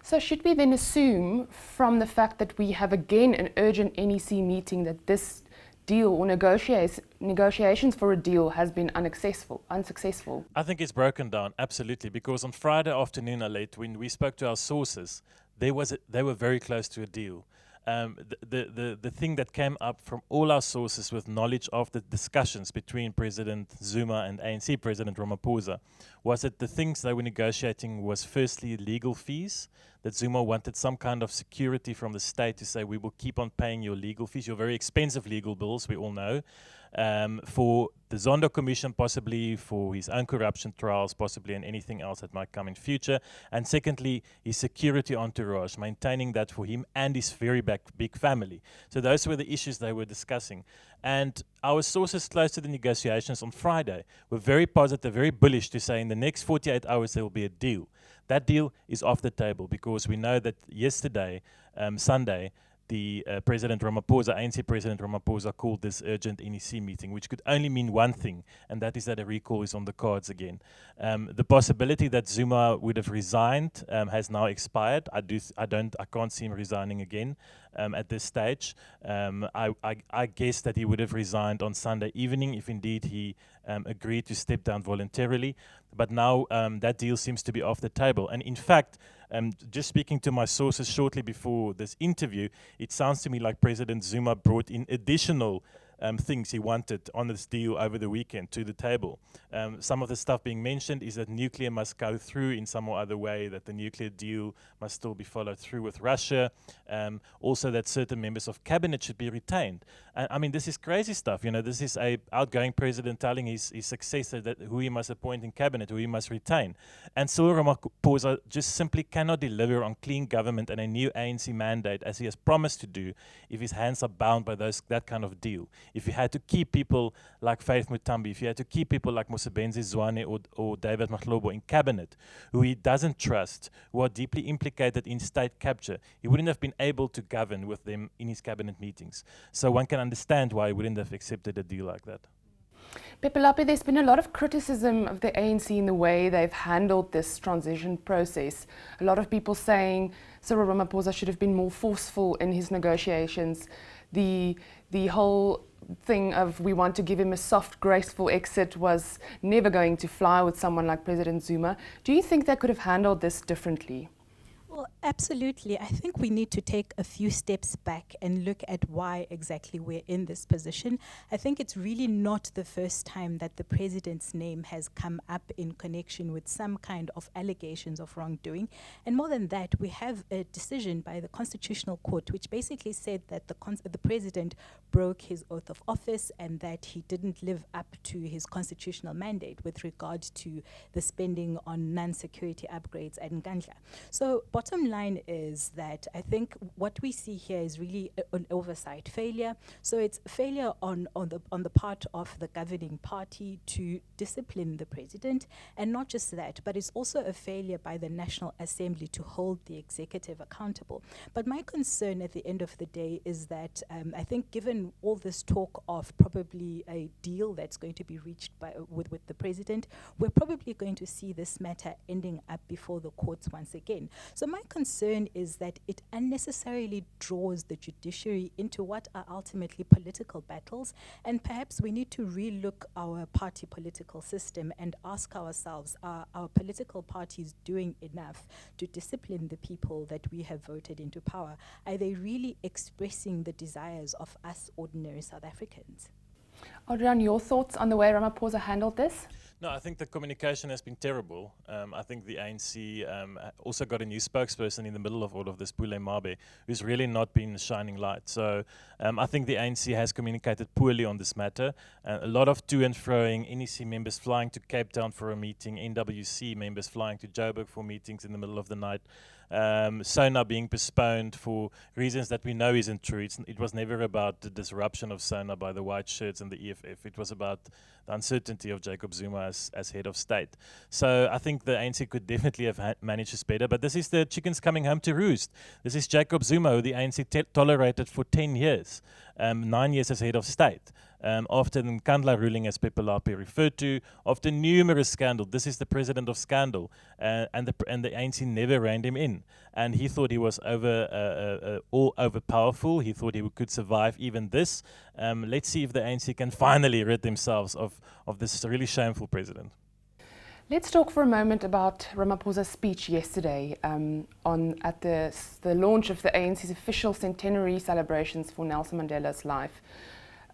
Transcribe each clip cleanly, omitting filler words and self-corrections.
So should we then assume from the fact that we have again an urgent NEC meeting that this deal or negotiations for a deal has been unsuccessful? I think it's broken down, absolutely, because on Friday afternoon, Alet, when we spoke to our sources, they were very close to a deal. The thing that came up from all our sources with knowledge of the discussions between President Zuma and ANC President Ramaphosa was that the things they were negotiating was firstly legal fees, that Zuma wanted some kind of security from the state to say we will keep on paying your legal fees, your very expensive legal bills, we all know, for the Zondo Commission possibly, for his own corruption trials possibly, and anything else that might come in future. And secondly, his security entourage, maintaining that for him and his very big family. So those were the issues they were discussing. And our sources close to the negotiations on Friday were very positive, very bullish to say in the next 48 hours there will be a deal. That deal is off the table because we know that yesterday, Sunday, the President Ramaphosa, ANC President Ramaphosa, called this urgent NEC meeting, which could only mean one thing, and that is that a recall is on the cards again. The possibility that Zuma would have resigned has now expired. I can't see him resigning again at this stage. I guess that he would have resigned on Sunday evening if indeed he agreed to step down voluntarily. But now that deal seems to be off the table. And in fact, just speaking to my sources shortly before this interview, it sounds to me like President Zuma brought in additional things he wanted on this deal over the weekend to the table. Some of the stuff being mentioned is that nuclear must go through in some or other way, that the nuclear deal must still be followed through with Russia, also that certain members of cabinet should be retained. I mean, this is crazy stuff. You know, this is a outgoing president telling his successor that who he must appoint in cabinet, who he must retain. And Cyril Ramaphosa just simply cannot deliver on clean government and a new ANC mandate as he has promised to do if his hands are bound by that kind of deal. If you had to keep people like Faith Mutambi, if you had to keep people like Mosebenzi Zwane or David Mahlobo in cabinet, who he doesn't trust, who are deeply implicated in state capture, he wouldn't have been able to govern with them in his cabinet meetings. So one can understand why he wouldn't have accepted a deal like that. Phephelaphi, there's been a lot of criticism of the ANC in the way they've handled this transition process. A lot of people saying Cyril Ramaphosa should have been more forceful in his negotiations. The whole thing of we want to give him a soft, graceful exit was never going to fly with someone like President Zuma. Do you think they could have handled this differently? Well, absolutely. I think we need to take a few steps back and look at why exactly we're in this position. I think it's really not the first time that the president's name has come up in connection with some kind of allegations of wrongdoing. And more than that, we have a decision by the Constitutional Court which basically said that the president broke his oath of office and that he didn't live up to his constitutional mandate with regard to the spending on non-security upgrades at Nkandla. So bottom line is that I think what we see here is really an oversight failure. So it's failure on the part of the governing party to discipline the president, and not just that, but it's also a failure by the National Assembly to hold the executive accountable. But my concern at the end of the day is that I think given all this talk of probably a deal that's going to be reached with the president, we're probably going to see this matter ending up before the courts once again. So my concern is that it unnecessarily draws the judiciary into what are ultimately political battles, and perhaps we need to relook our party political system and ask ourselves, are our political parties doing enough to discipline the people that we have voted into power? Are they really expressing the desires of us ordinary South Africans? Adriaan, your thoughts on the way Ramaphosa handled this? No, I think the communication has been terrible. I think the ANC also got a new spokesperson in the middle of all of this, Pule Mabe, who's really not been a shining light. So I think the ANC has communicated poorly on this matter. A lot of to and froing, NEC members flying to Cape Town for a meeting, NWC members flying to Joburg for meetings in the middle of the night. SONA being postponed for reasons that we know isn't true. It was never about the disruption of SONA by the white shirts and the EFF. It was about the uncertainty of Jacob Zuma as head of state. So I think the ANC could definitely have managed this better, but this is the chickens coming home to roost. This is Jacob Zuma, who the ANC tolerated for 10 years. 9 years as head of state. After the Nkandla ruling, as Phephelaphi referred to, after numerous scandals, this is the president of scandal, and the ANC never reined him in. And he thought he was all overpowerful. He thought he could survive even this. Let's see if the ANC can finally rid themselves of this really shameful president. Let's talk for a moment about Ramaphosa's speech yesterday at the launch of the ANC's official centenary celebrations for Nelson Mandela's life.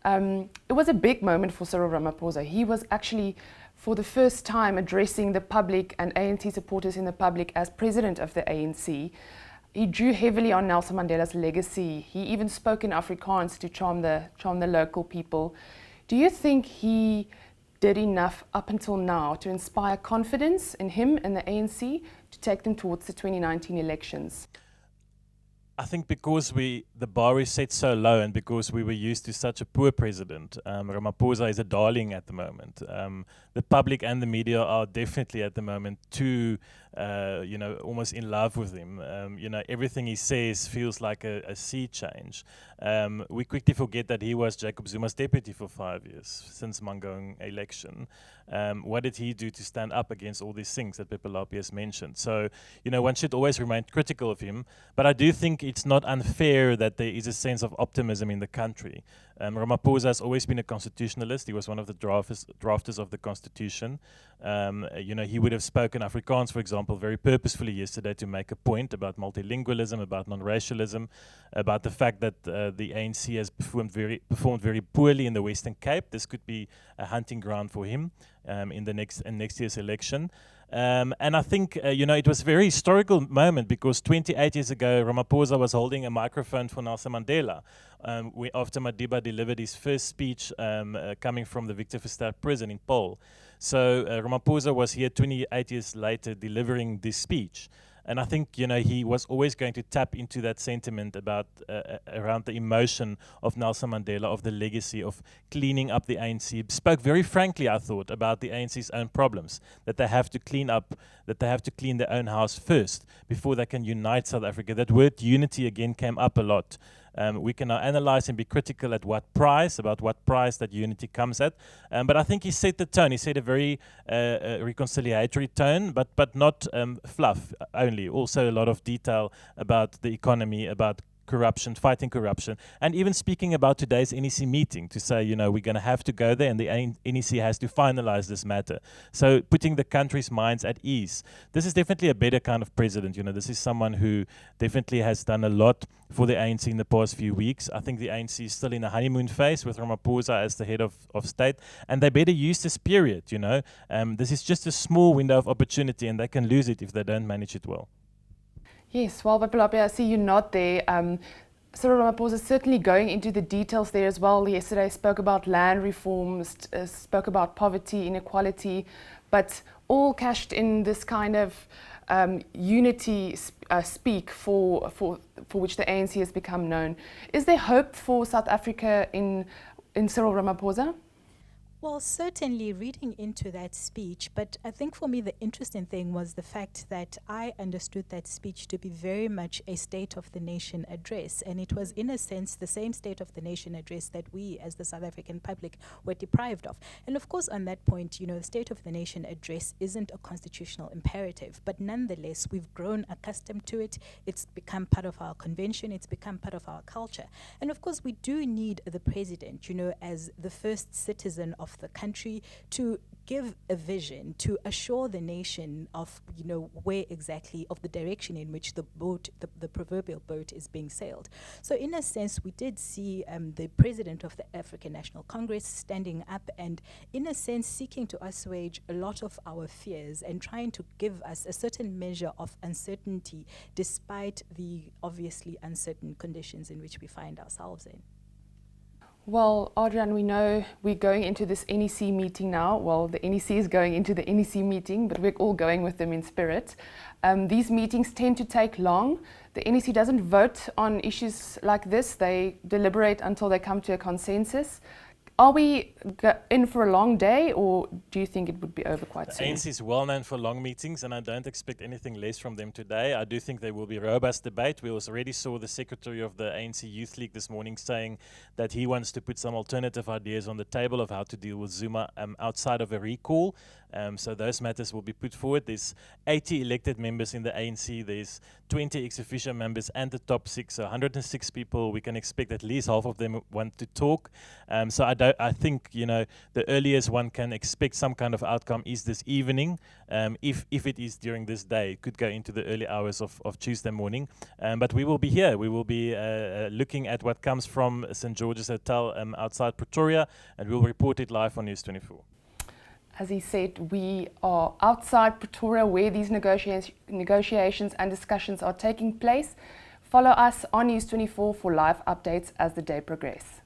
It was a big moment for Cyril Ramaphosa. He was actually, for the first time, addressing the public and ANC supporters in the public as president of the ANC. He drew heavily on Nelson Mandela's legacy. He even spoke in Afrikaans to charm the local people. Do you think he did enough up until now to inspire confidence in him and the ANC to take them towards the 2019 elections? I think because the bar is set so low and because we were used to such a poor president, Ramaphosa is a darling at the moment. The public and the media are definitely at the moment too, almost in love with him. Everything he says feels like a sea change. We quickly forget that he was Jacob Zuma's deputy for 5 years since Mangaung election. What did he do to stand up against all these things that Phephelaphi has mentioned? So, one should always remain critical of him, but I do think it's not unfair that there is a sense of optimism in the country. Ramaphosa has always been a constitutionalist. He was one of the drafters of the constitution. He would have spoken Afrikaans, for example, very purposefully yesterday to make a point about multilingualism, about non-racialism, about the fact that the ANC has performed very poorly in the Western Cape. This could be a hunting ground for him in next year's election. And I think, it was a very historical moment because 28 years ago, Ramaphosa was holding a microphone for Nelson Mandela. After Madiba delivered his first speech coming from the Victor Verster prison in Paarl. So Ramaphosa was here 28 years later delivering this speech. And I think, he was always going to tap into that sentiment about around the emotion of Nelson Mandela, of the legacy of cleaning up the ANC. Spoke very frankly, I thought, about the ANC's own problems, that they have to clean up, that they have to clean their own house first before they can unite South Africa. That word unity again came up a lot. We can now analyze and be critical at about what price that unity comes at. But I think he set the tone. He set a very reconciliatory tone, but not fluff only. Also a lot of detail about the economy, about corruption, fighting corruption, and even speaking about today's NEC meeting to say, we're going to have to go there and the NEC has to finalize this matter. So putting the country's minds at ease. This is definitely a better kind of president. This is someone who definitely has done a lot for the ANC in the past few weeks. I think the ANC is still in a honeymoon phase with Ramaphosa as the head of state, and they better use this period, This is just a small window of opportunity and they can lose it if they don't manage it well. Yes, well, Phephelaphi, I see you're not there. Cyril Ramaphosa certainly going into the details there as well. Yesterday spoke about land reforms, spoke about poverty, inequality, but all cashed in this kind of unity speak for which the ANC has become known. Is there hope for South Africa in Cyril Ramaphosa? Well, certainly reading into that speech, but I think for me the interesting thing was the fact that I understood that speech to be very much a State of the Nation address, and it was in a sense the same State of the Nation address that we as the South African public were deprived of. And of course on that point, the State of the Nation address isn't a constitutional imperative, but nonetheless we've grown accustomed to it. It's become part of our convention, it's become part of our culture. And of course we do need the president, as the first citizen of the country to give a vision, to assure the nation of, where exactly, of the direction in which the boat, the proverbial boat is being sailed. So in a sense, we did see the president of the African National Congress standing up and, in a sense, seeking to assuage a lot of our fears and trying to give us a certain measure of uncertainty despite the obviously uncertain conditions in which we find ourselves in. Well, Adriaan, we know we're going into this NEC meeting now. Well, the NEC is going into the NEC meeting, but we're all going with them in spirit. These meetings tend to take long. The NEC doesn't vote on issues like this. They deliberate until they come to a consensus. Are we in for a long day, or do you think it would be over quite The soon? ANC is well known for long meetings, and I don't expect anything less from them today. I do think there will be robust debate. We already saw the secretary of the ANC Youth League this morning saying that he wants to put some alternative ideas on the table of how to deal with Zuma outside of a recall. So those matters will be put forward. There's 80 elected members in the ANC. There's 20 ex-officio members and the top 6, so 106 people. We can expect at least half of them want to talk. So I think, you know, the earliest one can expect some kind of outcome is this evening. If it is during this day, it could go into the early hours of Tuesday morning. But we will be here. We will be looking at what comes from St. George's Hotel outside Pretoria, and we'll report it live on News 24. As he said, we are outside Pretoria where these negotiations and discussions are taking place. Follow us on News 24 for live updates as the day progresses.